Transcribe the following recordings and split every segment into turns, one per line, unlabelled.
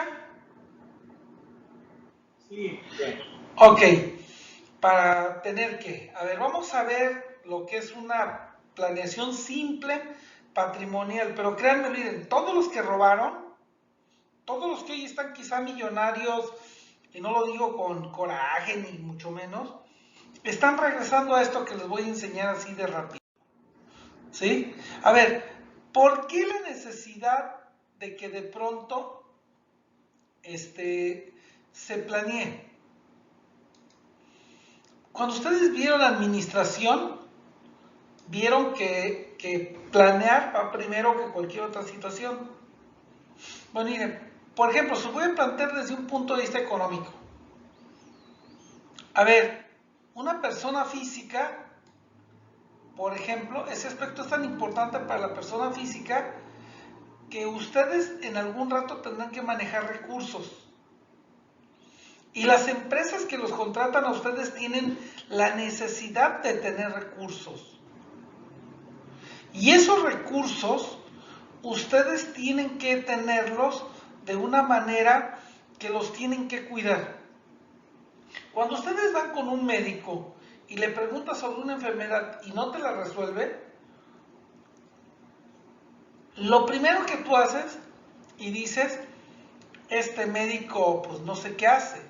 escucha?
Sí, bien.
Ok, para tener que, a ver, vamos a ver lo que es una planeación simple patrimonial, pero créanme, miren, todos los que robaron, todos los que hoy están quizá millonarios, y no lo digo con coraje ni mucho menos, están regresando a esto que les voy a enseñar así de rápido, ¿sí? A ver, ¿por qué la necesidad de que de pronto se planee? Cuando ustedes vieron la administración, vieron que planear va primero que cualquier otra situación. Bueno, miren, por ejemplo, se puede plantear desde un punto de vista económico. A ver, una persona física, por ejemplo, ese aspecto es tan importante para la persona física que ustedes en algún rato tendrán que manejar recursos. Y las empresas que los contratan a ustedes tienen la necesidad de tener recursos. Y esos recursos, ustedes tienen que tenerlos de una manera que los tienen que cuidar. Cuando ustedes van con un médico y le preguntas sobre una enfermedad y no te la resuelve, lo primero que tú haces y dices, este médico pues no sé qué hace,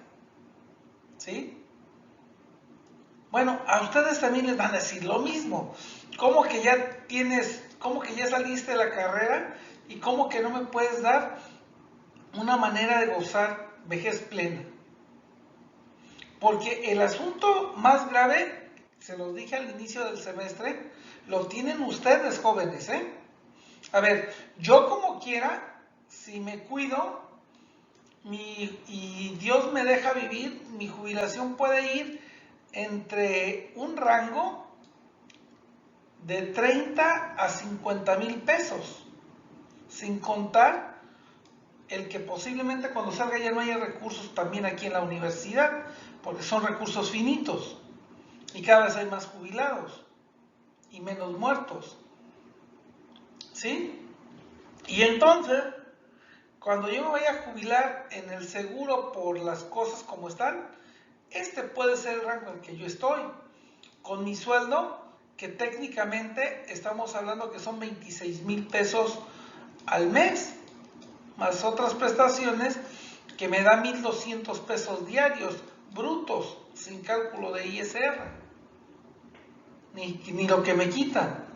¿sí? Bueno, a ustedes también les van a decir lo mismo. ¿Cómo que ya tienes, cómo que ya saliste de la carrera y cómo que no me puedes dar una manera de gozar vejez plena? Porque el asunto más grave, se los dije al inicio del semestre, lo tienen ustedes jóvenes, ¿eh? A ver, yo como quiera, si me cuido y Dios me deja vivir, mi jubilación puede ir entre un rango de 30 a 50 mil pesos, sin contar el que posiblemente cuando salga ya no haya recursos también aquí en la universidad, porque son recursos finitos y cada vez hay más jubilados y menos muertos, ¿sí? Y entonces, cuando yo me vaya a jubilar en el seguro por las cosas como están, este puede ser el rango en el que yo estoy, con mi sueldo, que técnicamente estamos hablando que son 26 mil pesos al mes, más otras prestaciones que me da 1,200 pesos diarios, brutos, sin cálculo de ISR, ni lo que me quitan.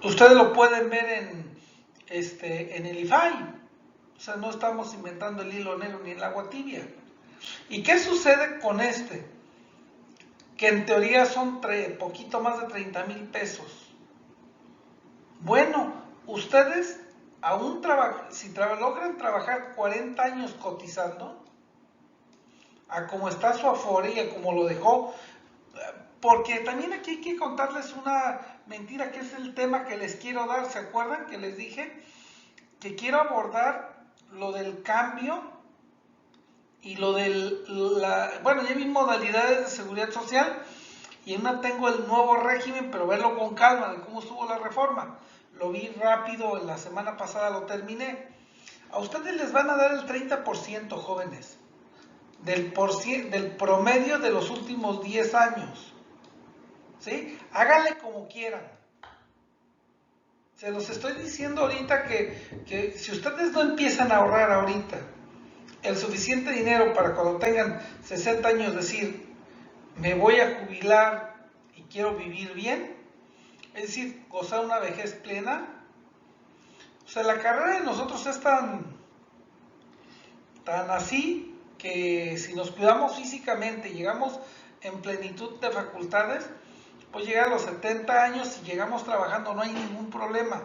Ustedes lo pueden ver en el IFAI, o sea, no estamos inventando el hilo negro ni el agua tibia. ¿Y qué sucede con este? Que en teoría son poquito más de 30 mil pesos. Bueno, ustedes aún si logran trabajar 40 años cotizando, a como está su afore y a como lo dejó, porque también aquí hay que contarles una mentira que es el tema que les quiero dar. ¿Se acuerdan que les dije que quiero abordar lo del cambio y lo del, bueno, ya vi modalidades de seguridad social y en una tengo el nuevo régimen, pero verlo con calma de cómo estuvo la reforma? Lo vi rápido, la semana pasada lo terminé. A ustedes les van a dar el 30%, jóvenes, del promedio de los últimos 10 años. ¿Sí? Háganle como quieran. Se los estoy diciendo ahorita que si ustedes no empiezan a ahorrar ahorita el suficiente dinero para cuando tengan 60 años decir, me voy a jubilar y quiero vivir bien, es decir, gozar una vejez plena. O sea, la carrera de nosotros es tan así que si nos cuidamos físicamente y llegamos en plenitud de facultades, pues llegar a los 70 años y llegamos trabajando, no hay ningún problema.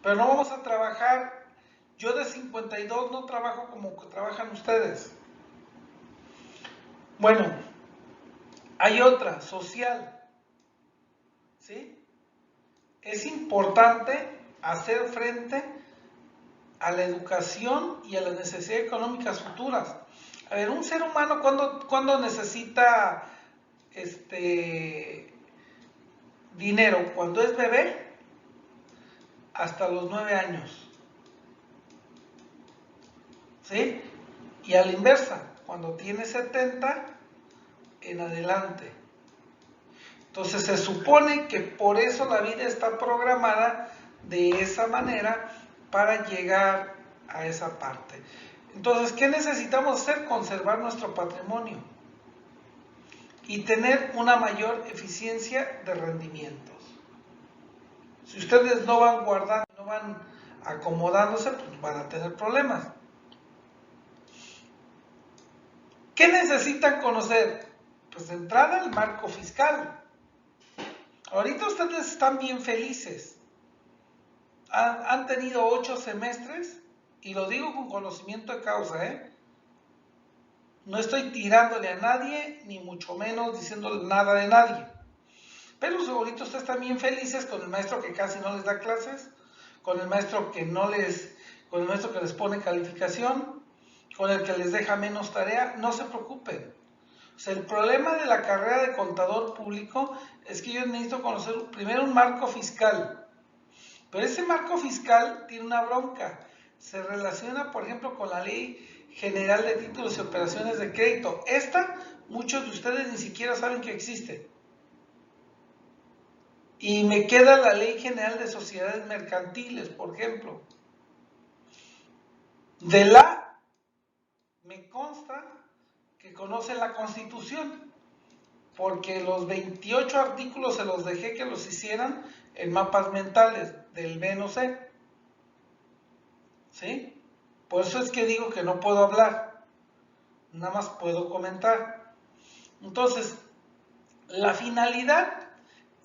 Pero no vamos a trabajar, yo de 52 no trabajo como que trabajan ustedes. Bueno, hay otra, social, ¿sí? Es importante hacer frente a la educación y a las necesidades económicas futuras. A ver, un ser humano cuando necesita dinero, cuando es bebé, hasta los 9 años. ¿sí? Y a la inversa, cuando tiene 70 en adelante. Entonces se supone que por eso la vida está programada de esa manera para llegar a esa parte. Entonces, ¿qué necesitamos hacer? Conservar nuestro patrimonio y tener una mayor eficiencia de rendimientos. Si ustedes no van guardando, no van acomodándose, pues van a tener problemas. ¿Qué necesitan conocer? Pues de entrada el marco fiscal. Ahorita ustedes están bien felices. Han tenido 8 semestres, y lo digo con conocimiento de causa, ¿eh? No estoy tirándole a nadie, ni mucho menos diciéndole nada de nadie. Pero ahorita ustedes están bien felices con el maestro que casi no les da clases, con el maestro que con el maestro que les pone calificación, con el que les deja menos tarea. No se preocupen. O sea, el problema de la carrera de contador público es que yo necesito conocer primero un marco fiscal. Pero ese marco fiscal tiene una bronca. Se relaciona, por ejemplo, con la Ley General de Títulos y Operaciones de Crédito. Esta, muchos de ustedes ni siquiera saben que existe. Y me queda la Ley General de Sociedades Mercantiles, por ejemplo. Me consta que conoce la Constitución, porque los 28 artículos se los dejé que los hicieran en mapas mentales del B no C. ¿Sí? Por eso es que digo que no puedo hablar, nada más puedo comentar. Entonces, la finalidad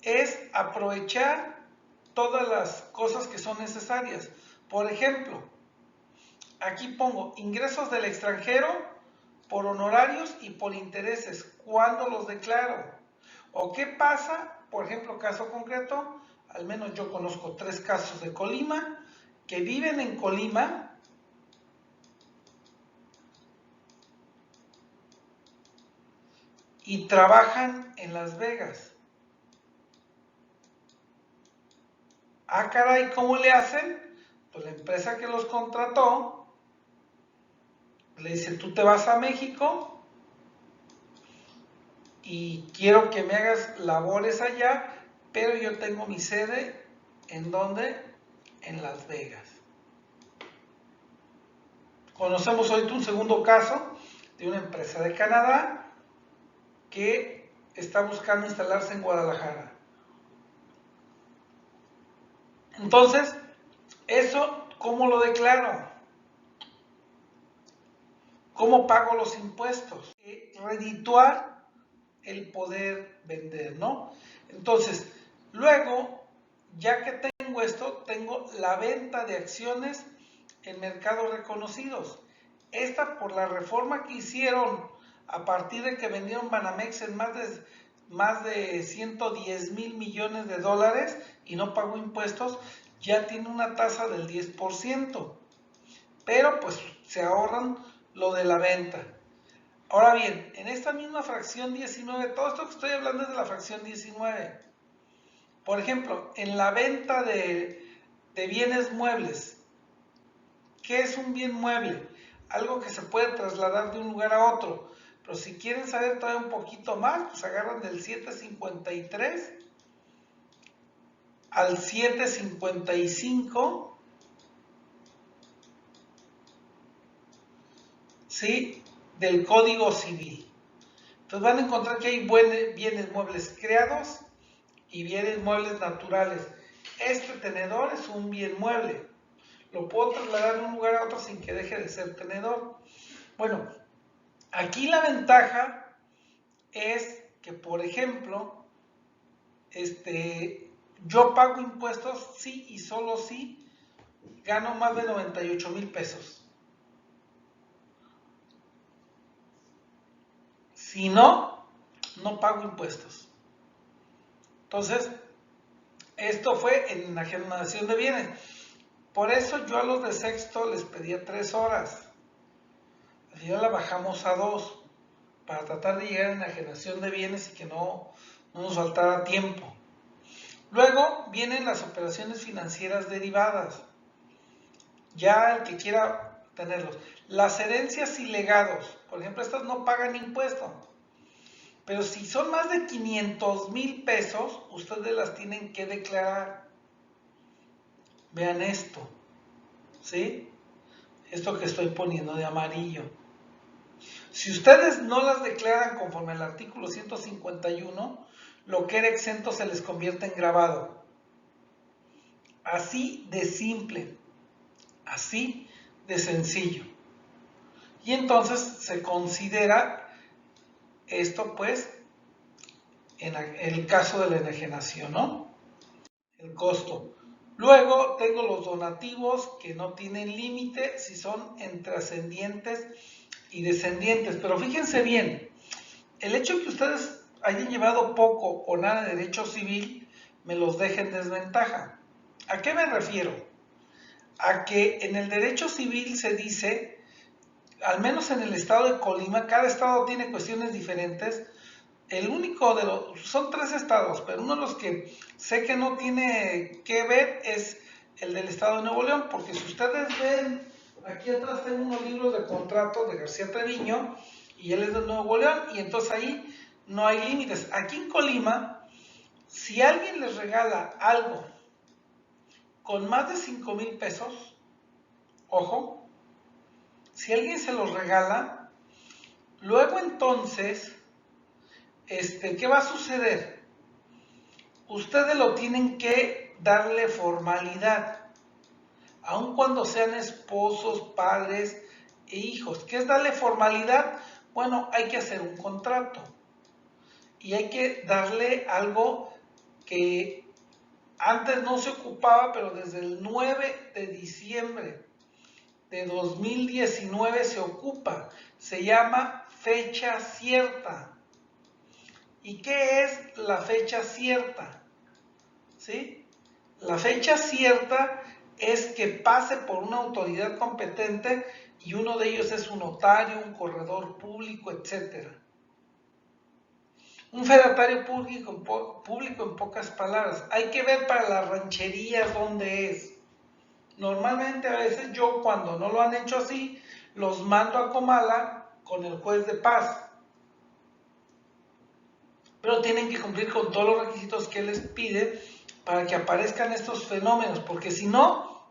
es aprovechar todas las cosas que son necesarias. Por ejemplo, aquí pongo ingresos del extranjero por honorarios y por intereses. ¿Cuándo los declaro? ¿O qué pasa? Por ejemplo, caso concreto, al menos yo conozco 3 casos de Colima, que viven en Colima y trabajan en Las Vegas. Ah, caray, ¿cómo le hacen? Pues la empresa que los contrató le dice, tú te vas a México y quiero que me hagas labores allá, pero yo tengo mi sede, ¿en dónde? En Las Vegas. Conocemos hoy un segundo caso de una empresa de Canadá que está buscando instalarse en Guadalajara. Entonces, eso, ¿cómo lo declaro? ¿Cómo pago los impuestos? Redituar el poder vender, ¿no? Entonces, luego, ya que tengo esto, tengo la venta de acciones en mercados reconocidos. Esta por la reforma que hicieron a partir de que vendieron Banamex en más de 110,000 millones de dólares y no pagó impuestos, ya tiene una tasa del 10%. Pero pues se ahorran lo de la venta. Ahora bien, en esta misma fracción 19, todo esto que estoy hablando es de la fracción 19. Por ejemplo, en la venta de bienes muebles. ¿Qué es un bien mueble? Algo que se puede trasladar de un lugar a otro. Pero si quieren saber todavía un poquito más, pues agarran del 753 al 755. ¿Sí? Del Código Civil. Entonces van a encontrar que hay bienes muebles creados y bienes muebles naturales. Este tenedor es un bien mueble. Lo puedo trasladar de un lugar a otro sin que deje de ser tenedor. Bueno, aquí la ventaja es que, por ejemplo, yo pago impuestos sí y solo si gano más de 98,000 pesos. Si no, no pago impuestos. Entonces, esto fue en la generación de bienes. Por eso yo a los de sexto les pedía 3 horas. Al final la bajamos a 2 para tratar de llegar en la generación de bienes y que no nos faltara tiempo. Luego vienen las operaciones financieras derivadas. Ya el que quiera tenerlos. Las herencias y legados, por ejemplo, estas no pagan impuesto. Pero si son más de 500,000 pesos, ustedes las tienen que declarar. Vean esto, ¿sí? Esto que estoy poniendo de amarillo. Si ustedes no las declaran conforme al artículo 151, lo que era exento se les convierte en grabado. Así de simple, así de sencillo. Y entonces se considera esto, pues, en el caso de la enajenación, ¿no? El costo. Luego tengo los donativos que no tienen límite si son entre ascendientes y descendientes. Pero fíjense bien, el hecho de que ustedes hayan llevado poco o nada de derecho civil me los deja en desventaja. ¿A qué me refiero? A que en el derecho civil se dice, al menos en el estado de Colima, cada estado tiene cuestiones diferentes. El único de los, son 3 estados, pero uno de los que sé que no tiene que ver es el del estado de Nuevo León, porque si ustedes ven, aquí atrás tengo unos libros de contrato de García Treviño, y él es de Nuevo León, y entonces ahí no hay límites. Aquí en Colima, si alguien les regala algo con más de 5,000 pesos, ojo, si alguien se los regala, luego entonces, ¿qué va a suceder? Ustedes lo tienen que darle formalidad, aun cuando sean esposos, padres e hijos. ¿Qué es darle formalidad? Bueno, hay que hacer un contrato y hay que darle algo que antes no se ocupaba, pero desde el 9 de diciembre de 2019 se ocupa. Se llama fecha cierta. ¿Y qué es la fecha cierta? ¿Sí? La fecha cierta es que pase por una autoridad competente y uno de ellos es un notario, un corredor público, etc. Un fedatario público en pocas palabras. Hay que ver para las rancherías dónde es. Normalmente a veces yo cuando no lo han hecho así, los mando a Comala con el juez de paz. Pero tienen que cumplir con todos los requisitos que él les pide para que aparezcan estos fenómenos, porque si no,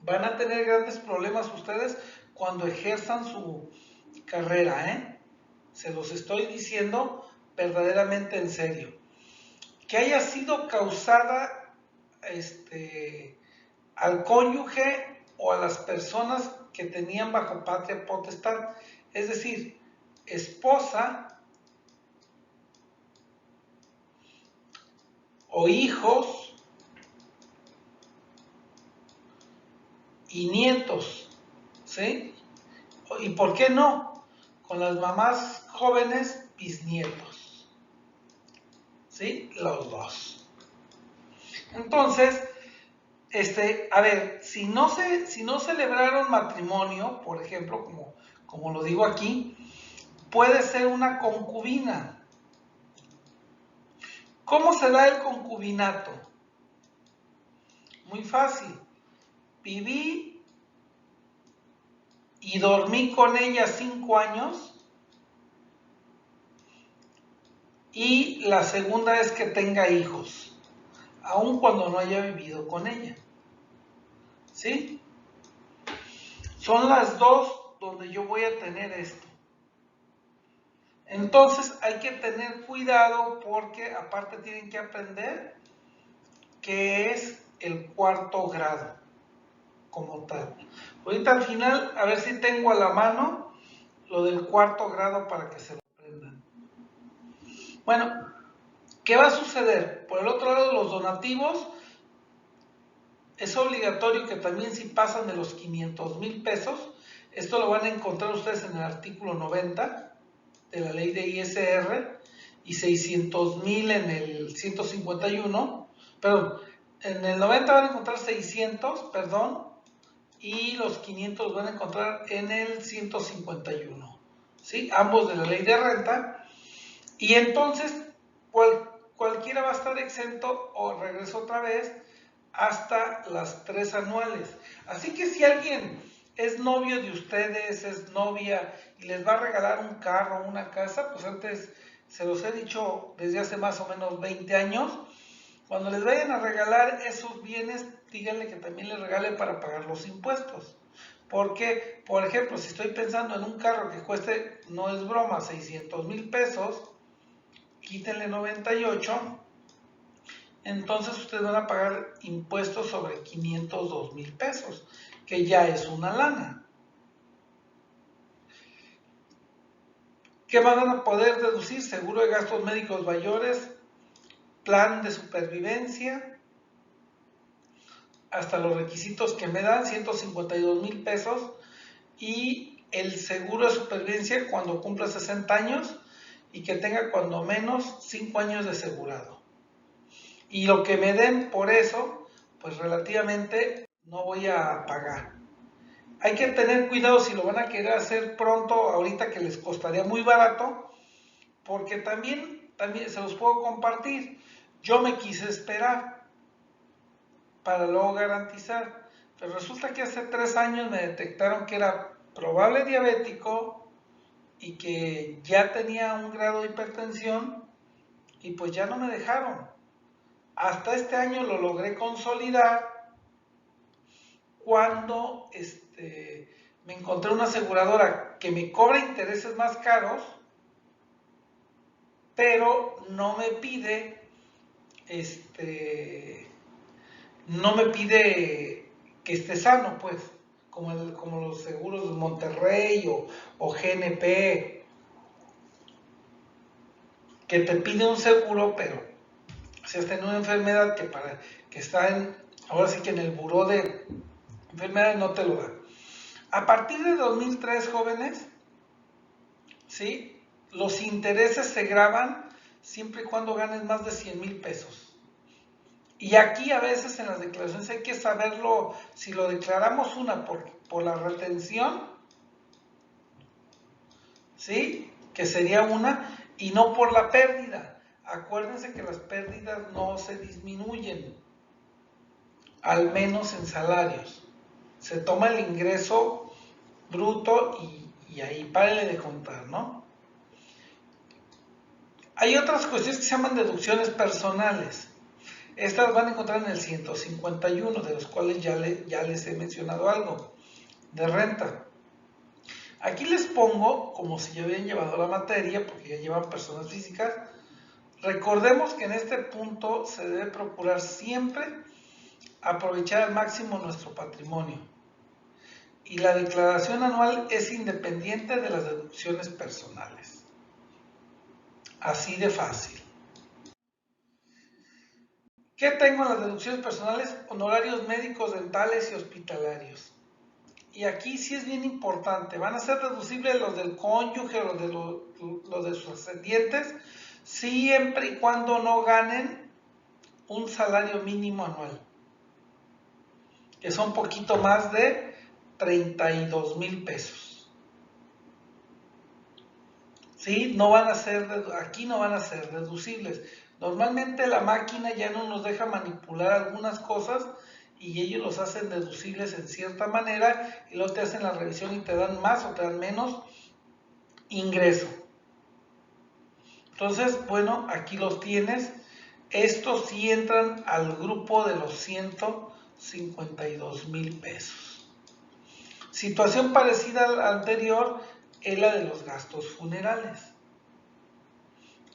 van a tener grandes problemas ustedes cuando ejerzan su carrera, ¿eh? Se los estoy diciendo verdaderamente en serio. Que haya sido causada al cónyuge o a las personas que tenían bajo patria potestad, es decir, esposa o hijos y nietos, ¿sí? ¿Y por qué no? Con las mamás jóvenes, bisnietos, ¿sí? Los dos. Entonces, a ver, si no celebraron matrimonio, por ejemplo, como lo digo aquí, puede ser una concubina. ¿Cómo se da el concubinato? Muy fácil. Viví y dormí con ella 5 años y la segunda es que tenga hijos, aun cuando no haya vivido con ella. ¿Sí? Son las dos donde yo voy a tener esto. Entonces hay que tener cuidado porque aparte tienen que aprender qué es el cuarto grado como tal. Ahorita al final, a ver si tengo a la mano lo del cuarto grado para que se lo aprendan. Bueno, ¿qué va a suceder? Por el otro lado, los donativos, es obligatorio que también si pasan de los 500,000 pesos, esto lo van a encontrar ustedes en el artículo 90 de la ley de ISR y 600,000 en el 151, perdón, en el 90 van a encontrar 600, perdón, y los 500 los van a encontrar en el 151, ¿sí? Ambos de la ley de renta, y entonces cualquiera va a estar exento o regreso otra vez hasta las 3 anuales. Así que si alguien es novio de ustedes, es novia y les va a regalar un carro, una casa, pues antes se los he dicho desde hace más o menos 20 años, cuando les vayan a regalar esos bienes, díganle que también les regale para pagar los impuestos. Porque, por ejemplo, si estoy pensando en un carro que cueste, no es broma, 600,000 pesos, quítenle 98, entonces ustedes van a pagar impuestos sobre 502,000 pesos, que ya es una lana. ¿Qué van a poder deducir? Seguro de gastos médicos mayores, plan de supervivencia, hasta los requisitos que me dan, 152,000 pesos, y el seguro de supervivencia cuando cumpla 60 años y que tenga cuando menos 5 años de asegurado. Y lo que me den por eso, pues relativamente no voy a pagar. Hay que tener cuidado si lo van a querer hacer pronto, ahorita que les costaría muy barato, porque también se los puedo compartir. Yo me quise esperar para luego garantizar, pero resulta que hace 3 años me detectaron que era probable diabético y que ya tenía un grado de hipertensión y pues ya no me dejaron. Hasta este año lo logré consolidar cuando me encontré una aseguradora que me cobra intereses más caros, pero no me pide, no me pide que esté sano, pues, como los seguros de Monterrey o GNP, que te pide un seguro, pero si has tenido una enfermedad que está ahora sí que en el buró de enfermedades no te lo da. A partir de 2003, jóvenes, ¿sí? Los intereses se graban siempre y cuando ganes más de 100,000 pesos. Y aquí a veces en las declaraciones hay que saberlo, si lo declaramos por la retención, ¿sí? Que sería una, y no por la pérdida. Acuérdense que las pérdidas no se disminuyen, al menos en salarios. Se toma el ingreso bruto y ahí párenle de contar, ¿no? Hay otras cuestiones que se llaman deducciones personales. Estas van a encontrar en el 151, de los cuales ya les he mencionado algo, de renta. Aquí les pongo, como si ya habían llevado la materia, porque ya llevan personas físicas, recordemos que en este punto se debe procurar siempre aprovechar al máximo nuestro patrimonio. Y la declaración anual es independiente de las deducciones personales. Así de fácil. ¿Qué tengo en las deducciones personales? Honorarios médicos, dentales y hospitalarios. Y aquí sí es bien importante, van a ser deducibles los del cónyuge o los de sus ascendientes, siempre y cuando no ganen un salario mínimo anual, que son un poquito más de 32,000 pesos. ¿Sí? Aquí no van a ser deducibles. Normalmente la máquina ya no nos deja manipular algunas cosas y ellos los hacen deducibles en cierta manera y luego te hacen la revisión y te dan más o te dan menos ingreso. Entonces, bueno, aquí los tienes. Estos sí entran al grupo de los 152,000 pesos. Situación parecida a la anterior es la de los gastos funerales.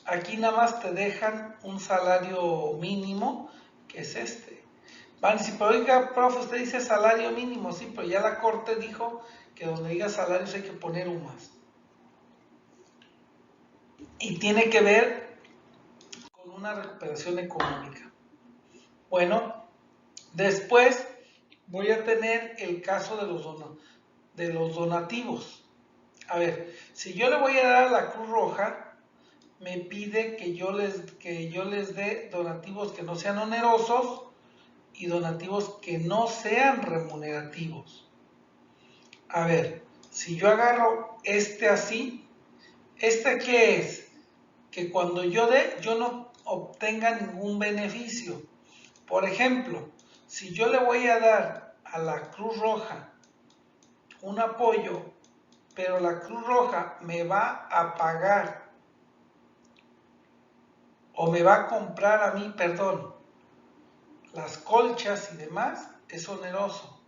Aquí nada más te dejan un salario mínimo, que es este. Van a decir, pero oiga, profe, usted dice salario mínimo, sí, pero ya la corte dijo que donde diga salarios hay que poner un más. Y tiene que ver con una recuperación económica. Bueno, después voy a tener el caso de los donativos. A ver, si yo le voy a dar a la Cruz Roja, me pide que yo les dé donativos que no sean onerosos y donativos que no sean remunerativos. A ver, si yo agarro así, ¿qué es? Que cuando yo dé, yo no obtenga ningún beneficio. Por ejemplo, si yo le voy a dar a la Cruz Roja un apoyo, pero la Cruz Roja me va a pagar o me va a comprar a mí, perdón, las colchas y demás, es oneroso.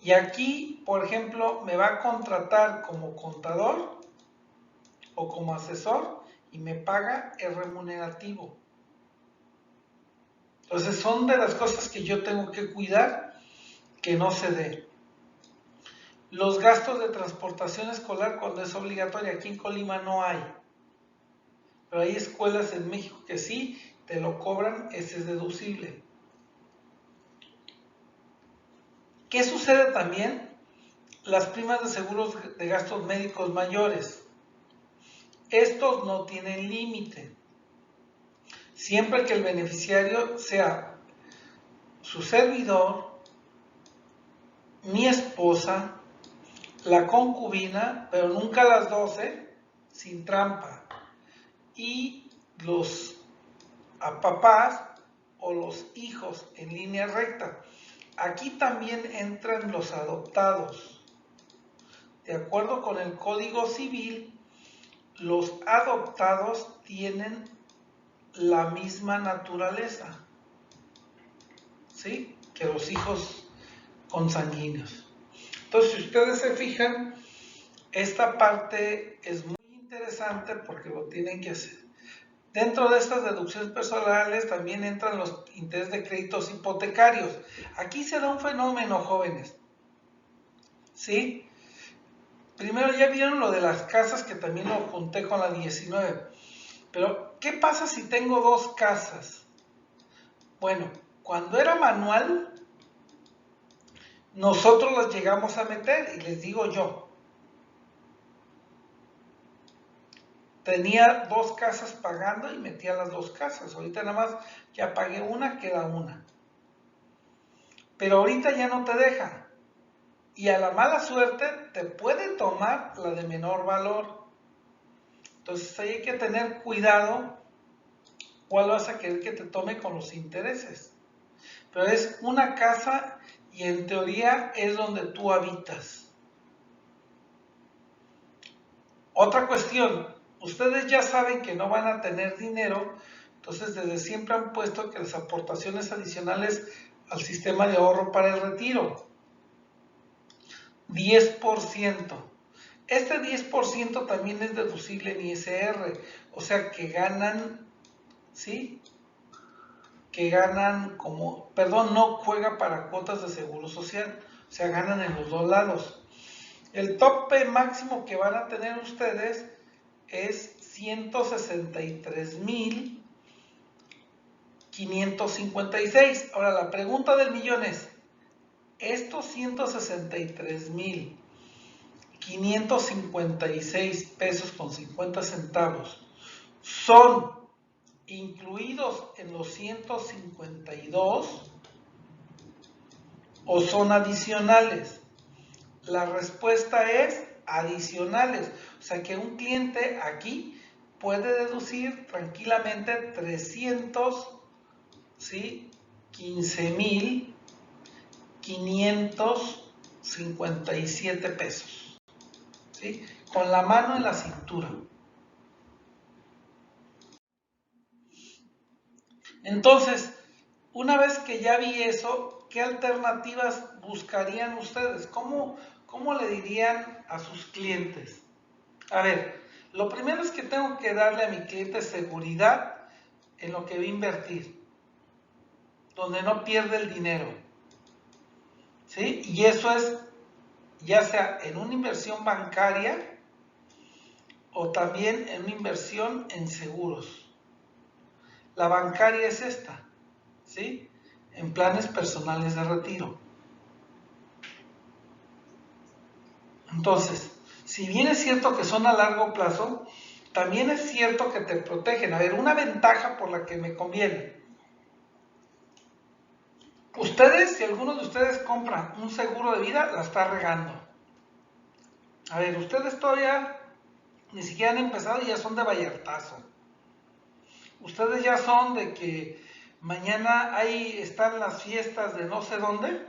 Y aquí, por ejemplo, me va a contratar como contador o como asesor y me paga el remunerativo. Entonces son de las cosas que yo tengo que cuidar que no se dé. Los gastos de transportación escolar cuando es obligatoria, aquí en Colima no hay. Pero hay escuelas en México que sí te lo cobran, ese es deducible. ¿Qué sucede también? Las primas de seguros de gastos médicos mayores. Estos no tienen límite. Siempre que el beneficiario sea su servidor, mi esposa, la concubina, pero nunca las 12, sin trampa, y los papás o los hijos en línea recta. Aquí también entran los adoptados. De acuerdo con el Código Civil, los adoptados tienen la misma naturaleza, ¿sí?, que los hijos consanguíneos. Entonces, si ustedes se fijan, esta parte es muy interesante porque lo tienen que hacer. Dentro de estas deducciones personales también entran los intereses de créditos hipotecarios. Aquí se da un fenómeno, jóvenes, ¿sí? Primero ya vieron lo de las casas, que también lo junté con la 19. Pero, ¿qué pasa si tengo dos casas? Bueno, cuando era manual, nosotros las llegamos a meter, y les digo yo, tenía dos casas pagando y metía las dos casas. Ahorita nada más ya pagué una, queda una. Pero ahorita ya no te deja. Y a la mala suerte te puede tomar la de menor valor. Entonces ahí hay que tener cuidado cuál vas a querer que te tome con los intereses. Pero es una casa y en teoría es donde tú habitas. Otra cuestión, ustedes ya saben que no van a tener dinero, entonces desde siempre han puesto que las aportaciones adicionales al sistema de ahorro para el retiro, 10%. Este 10% también es deducible en ISR, o sea que ganan, ¿sí? Que ganan como, perdón, no juega para cuotas de seguro social, o sea, ganan en los dos lados. El tope máximo que van a tener ustedes es 163,556. Ahora, la pregunta del millón es, estos 163,556 pesos con 50 centavos son incluidos en los 152 o son adicionales. La respuesta es adicionales. O sea que un cliente aquí puede deducir tranquilamente 15,557 pesos, ¿sí?, con la mano en la cintura. Entonces, una vez que ya vi eso, ¿qué alternativas buscarían ustedes? ¿Cómo le dirían a sus clientes? A ver, lo primero es que tengo que darle a mi cliente seguridad en lo que va a invertir, donde no pierde el dinero, ¿sí? Y eso es ya sea en una inversión bancaria o también en una inversión en seguros. La bancaria es esta, ¿sí?, en planes personales de retiro. Entonces, si bien es cierto que son a largo plazo, también es cierto que te protegen. A ver, una ventaja por la que me conviene. Ustedes, si alguno de ustedes compra un seguro de vida, la está regando. A ver, ustedes todavía ni siquiera han empezado y ya son de Vallartazo. Ustedes ya son de que mañana ahí están las fiestas de no sé dónde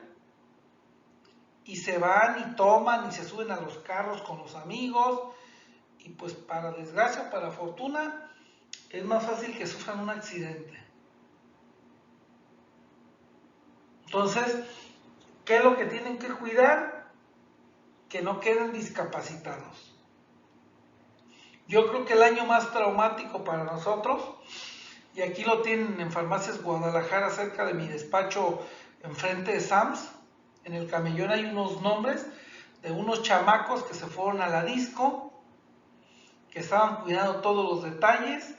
y se van y toman y se suben a los carros con los amigos y pues para desgracia, para fortuna, es más fácil que sufran un accidente. Entonces, ¿qué es lo que tienen que cuidar? Que no queden discapacitados. Yo creo que el año más traumático para nosotros, y aquí lo tienen en Farmacias Guadalajara, cerca de mi despacho, enfrente de Sams, en el camellón hay unos nombres de unos chamacos que se fueron a la disco, que estaban cuidando todos los detalles,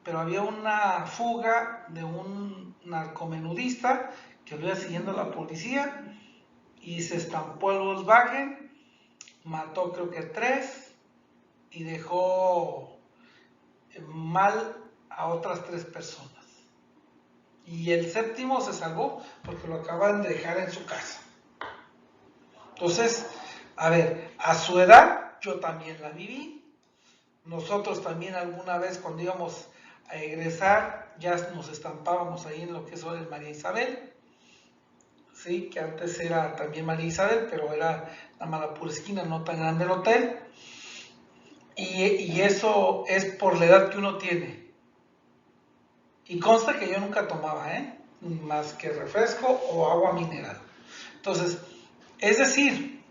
pero había una fuga de un narcomenudista que lo iba siguiendo la policía y se estampó el Volkswagen, mató creo que 3 y dejó mal a otras 3 personas. Y el séptimo se salvó porque lo acaban de dejar en su casa. Entonces, a ver, a su edad yo también la viví. Nosotros también alguna vez cuando íbamos a egresar ya nos estampábamos ahí en lo que es hoy el María Isabel. Sí, que antes era también María Isabel, pero era nada más la pura esquina, no tan grande el hotel. Y eso es por la edad que uno tiene. Y consta que yo nunca tomaba, más que refresco o agua mineral. Entonces, es decir,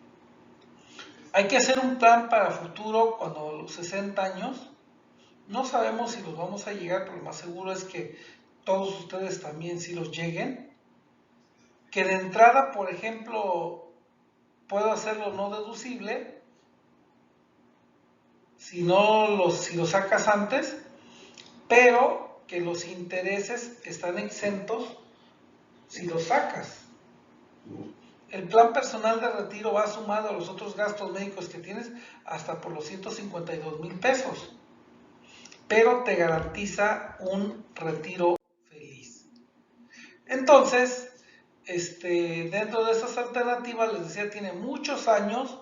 hay que hacer un plan para futuro cuando los 60 años. No sabemos si los vamos a llegar, pero lo más seguro es que todos ustedes también sí los lleguen. Que de entrada, por ejemplo, puedo hacerlo no deducible si lo sacas antes, pero que los intereses están exentos si los sacas. El plan personal de retiro va sumado a los otros gastos médicos que tienes hasta por los 152,000 pesos, pero te garantiza un retiro feliz. Entonces, dentro de esas alternativas, les decía, tiene muchos años.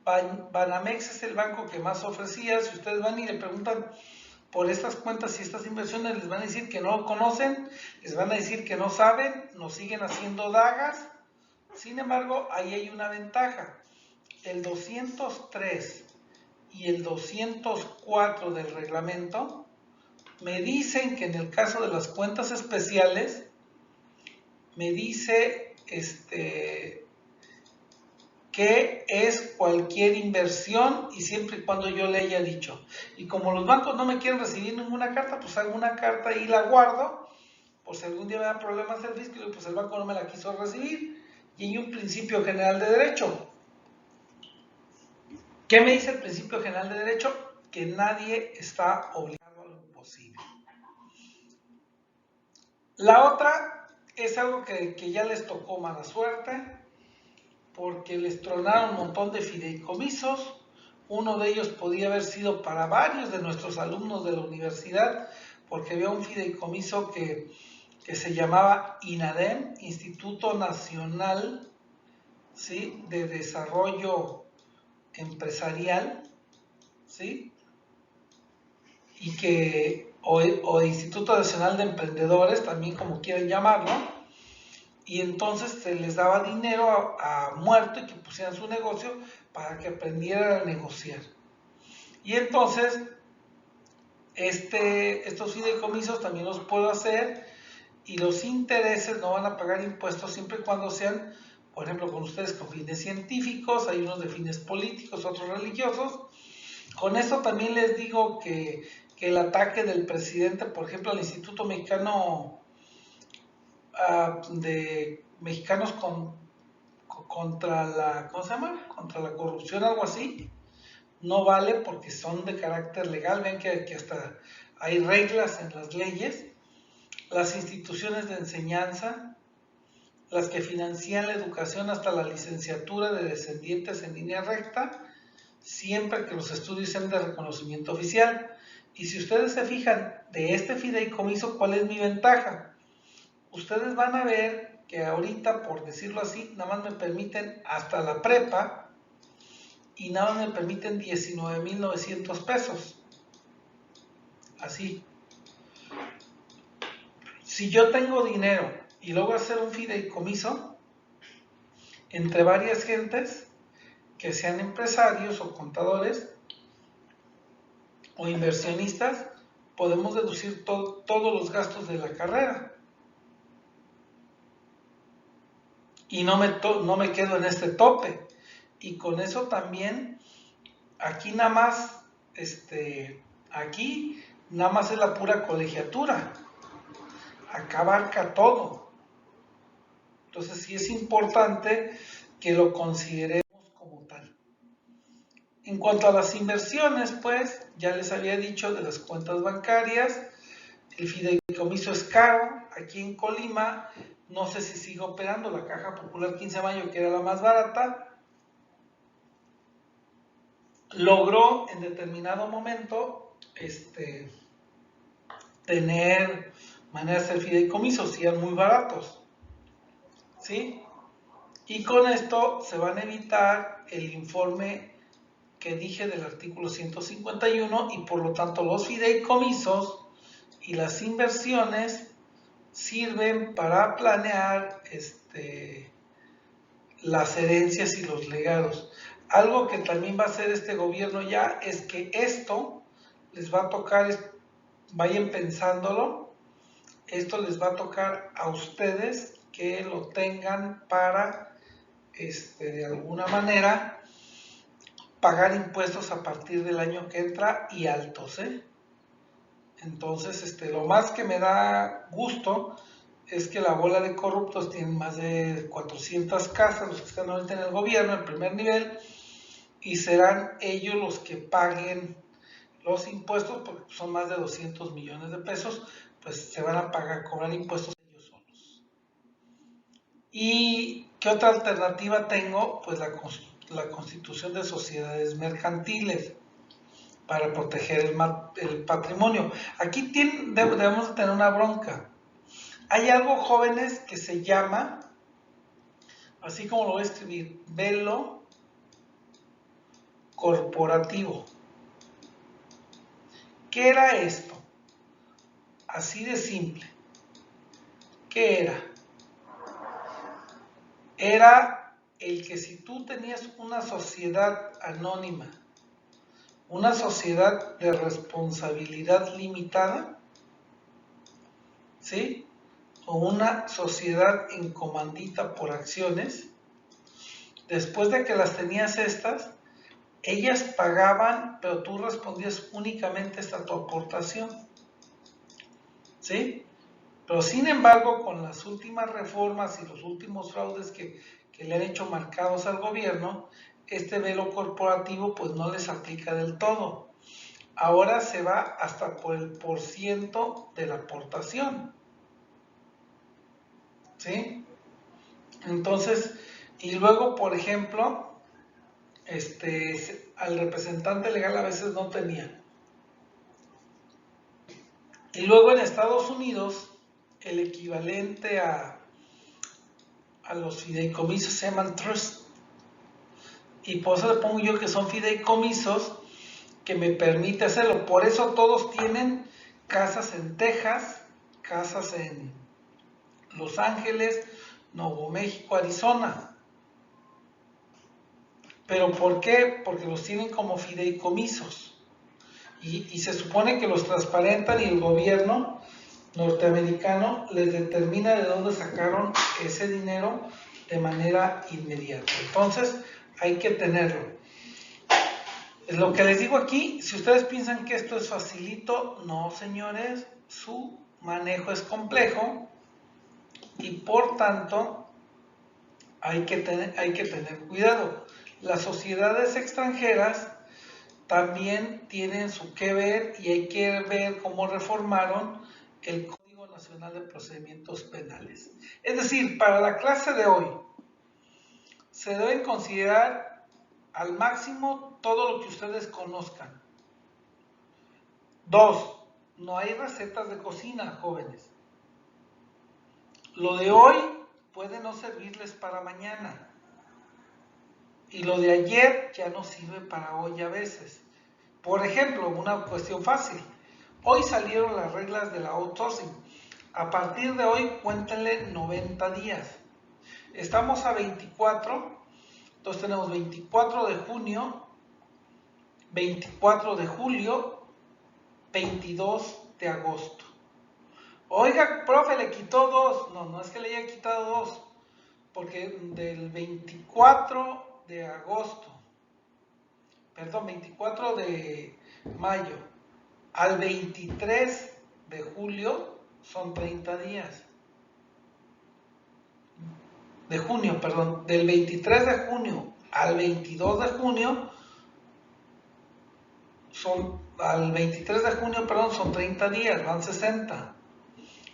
Banamex es el banco que más ofrecía. Si ustedes van y le preguntan por estas cuentas y estas inversiones, les van a decir que no lo conocen, les van a decir que no saben, nos siguen haciendo dagas. Sin embargo, ahí hay una ventaja. El 203 y el 204 del reglamento me dicen que en el caso de las cuentas especiales, me dice que es cualquier inversión y siempre y cuando yo le haya dicho. Y como los bancos no me quieren recibir ninguna carta, pues hago una carta y la guardo, por si algún día me da problemas el fisco, pues el banco no me la quiso recibir. Y hay un principio general de derecho. ¿Qué me dice el principio general de derecho? Que nadie está obligado a lo imposible. La otra es algo que ya les tocó mala suerte, porque les tronaron un montón de fideicomisos. Uno de ellos podía haber sido para varios de nuestros alumnos de la universidad, porque había un fideicomiso que se llamaba INADEM, Instituto Nacional, ¿sí?, de Desarrollo Empresarial, ¿sí?, y que, o Instituto Nacional de Emprendedores, también como quieran llamarlo, y entonces se les daba dinero a muerto y que pusieran su negocio para que aprendieran a negociar. Y entonces, estos fideicomisos también los puedo hacer y los intereses no van a pagar impuestos siempre y cuando sean, por ejemplo, con ustedes con fines científicos, hay unos de fines políticos, otros religiosos. Con eso también les digo que el ataque del presidente, por ejemplo, al Instituto Mexicano de Mexicanos contra la, ¿cómo se llama?, contra la corrupción, algo así, no vale porque son de carácter legal. Ven que hasta hay reglas en las leyes. Las instituciones de enseñanza, las que financian la educación hasta la licenciatura de descendientes en línea recta, siempre que los estudios sean de reconocimiento oficial. Y si ustedes se fijan de este fideicomiso, ¿cuál es mi ventaja? Ustedes van a ver que ahorita, por decirlo así, nada más me permiten hasta la prepa y nada más me permiten 19,900 pesos. Así. Si yo tengo dinero y luego hacer un fideicomiso, entre varias gentes que sean empresarios o contadores o inversionistas, podemos deducir todos los gastos de la carrera. Y no me quedo en este tope. Y con eso también, aquí nada más, aquí nada más es la pura colegiatura. Acá abarca todo. Entonces sí es importante que lo consideremos como tal. En cuanto a las inversiones, pues, ya les había dicho de las cuentas bancarias, el fideicomiso es caro. Aquí en Colima, no sé si sigue operando la Caja Popular 15 de Mayo, que era la más barata, logró en determinado momento tener maneras de fideicomisos, y eran muy baratos, ¿sí? Y con esto se van a evitar el informe que dije del artículo 151 y por lo tanto los fideicomisos y las inversiones sirven para planear las herencias y los legados. Algo que también va a hacer este gobierno ya es que esto les va a tocar, vayan pensándolo, esto les va a tocar a ustedes que lo tengan para, de alguna manera, pagar impuestos a partir del año que entra y altos, ¿eh? Entonces, lo más que me da gusto es que la bola de corruptos tienen más de 400 casas, los que están ahorita en el gobierno, el primer nivel, y serán ellos los que paguen los impuestos, porque son más de 200 millones de pesos, pues se van a cobrar impuestos ellos solos. ¿Y qué otra alternativa tengo? Pues la constitución de sociedades mercantiles para proteger el patrimonio. Aquí debemos de tener una bronca. Hay algo, jóvenes, que se llama, así como lo voy a escribir, velo corporativo. ¿Qué era esto? Así de simple. ¿Qué era? Era el que si tú tenías una sociedad anónima, una sociedad de responsabilidad limitada, ¿sí? O una sociedad en comandita por acciones, después de que las tenías estas, ellas pagaban, pero tú respondías únicamente hasta tu aportación, ¿sí? Pero sin embargo, con las últimas reformas y los últimos fraudes que le han hecho marcados al gobierno, este velo corporativo pues no les aplica del todo. Ahora se va hasta por el % de la aportación, ¿sí? Entonces, y luego, por ejemplo, al representante legal a veces no tenía. Y luego en Estados Unidos, el equivalente a los fideicomisos se llaman trust. Y por eso le pongo yo que son fideicomisos que me permite hacerlo. Por eso todos tienen casas en Texas, casas en Los Ángeles, Nuevo México, Arizona. ¿Pero por qué? Porque los tienen como fideicomisos. Y se supone que los transparentan y el gobierno norteamericano les determina de dónde sacaron ese dinero de manera inmediata. Entonces, hay que tenerlo. Es lo que les digo aquí. Si ustedes piensan que esto es facilito, no, señores, su manejo es complejo y por tanto hay que tener cuidado. Las sociedades extranjeras también tienen su que ver y hay que ver cómo reformaron el Código Nacional de Procedimientos Penales. Es decir, para la clase de hoy se deben considerar al máximo todo lo que ustedes conozcan. 2. No hay recetas de cocina, jóvenes. Lo de hoy puede no servirles para mañana. Y lo de ayer ya no sirve para hoy a veces. Por ejemplo, una cuestión fácil. Hoy salieron las reglas de la outsourcing. A partir de hoy, cuéntenle 90 días. Estamos a 24, entonces tenemos 24 de junio, 24 de julio, 22 de agosto. Oiga, profe, le quitó 2. No, no es que le haya quitado 2, porque del 24 de agosto, perdón, 24 de mayo al 23 de julio son 30 días. De junio, perdón, del 23 de junio al 22 de junio al 23 de junio, perdón, son 30 días, van 60.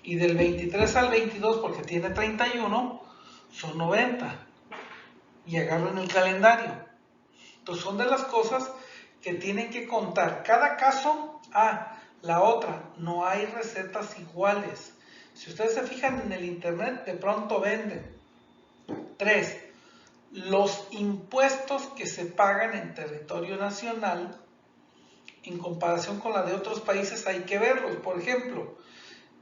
Y del 23 al 22, porque tiene 31, son 90. Y agarren el calendario. Entonces son de las cosas que tienen que contar. Cada caso, la otra, no hay recetas iguales. Si ustedes se fijan en el internet, de pronto venden. 3. Los impuestos que se pagan en territorio nacional, en comparación con la de otros países, hay que verlos. Por ejemplo,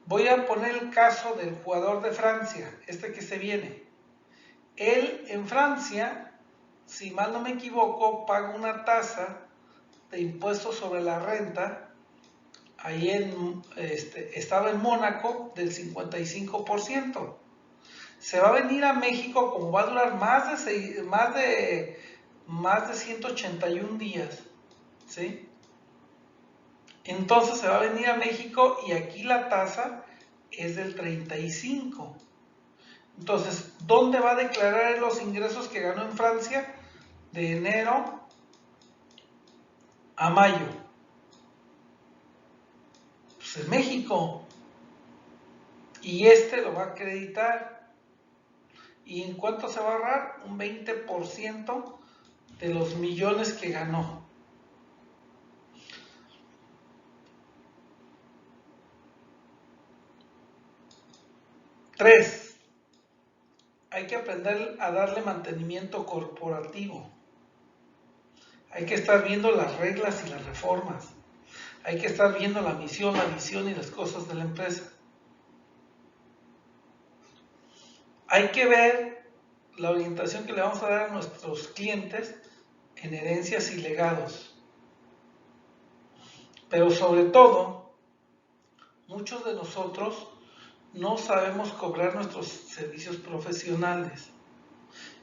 voy a poner el caso del jugador de Francia, este que se viene. Él en Francia, si mal no me equivoco, paga una tasa de impuestos sobre la renta, estaba en Mónaco, del 55%. Se va a venir a México, como va a durar más de 181 días, ¿sí? Entonces se va a venir a México y aquí la tasa es del 35%. Entonces, ¿dónde va a declarar los ingresos que ganó en Francia? De enero a mayo. Pues en México. Y lo va a acreditar. ¿Y en cuánto se va a ahorrar? Un 20% de los millones que ganó. Tres, hay que aprender a darle mantenimiento corporativo. Hay que estar viendo las reglas y las reformas. Hay que estar viendo la misión, la visión y las cosas de la empresa. Hay que ver la orientación que le vamos a dar a nuestros clientes en herencias y legados. Pero sobre todo, muchos de nosotros no sabemos cobrar nuestros servicios profesionales.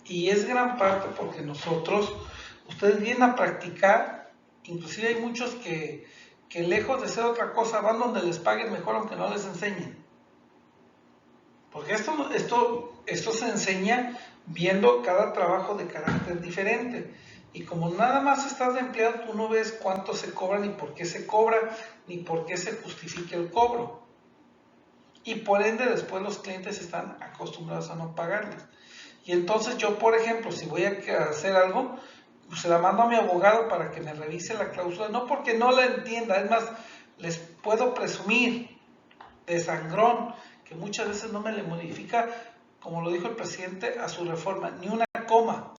Y es gran parte porque ustedes vienen a practicar, inclusive hay muchos que lejos de ser otra cosa van donde les paguen mejor aunque no les enseñen. Porque esto se enseña viendo cada trabajo de carácter diferente. Y como nada más estás de empleado, tú no ves cuánto se cobra, ni por qué se cobra, ni por qué se justifica el cobro. Y por ende después los clientes están acostumbrados a no pagarles. Y entonces yo, por ejemplo, si voy a hacer algo, pues se la mando a mi abogado para que me revise la cláusula, no porque no la entienda, es más, les puedo presumir de sangrón que muchas veces no me le modifica, como lo dijo el presidente, a su reforma, ni una coma.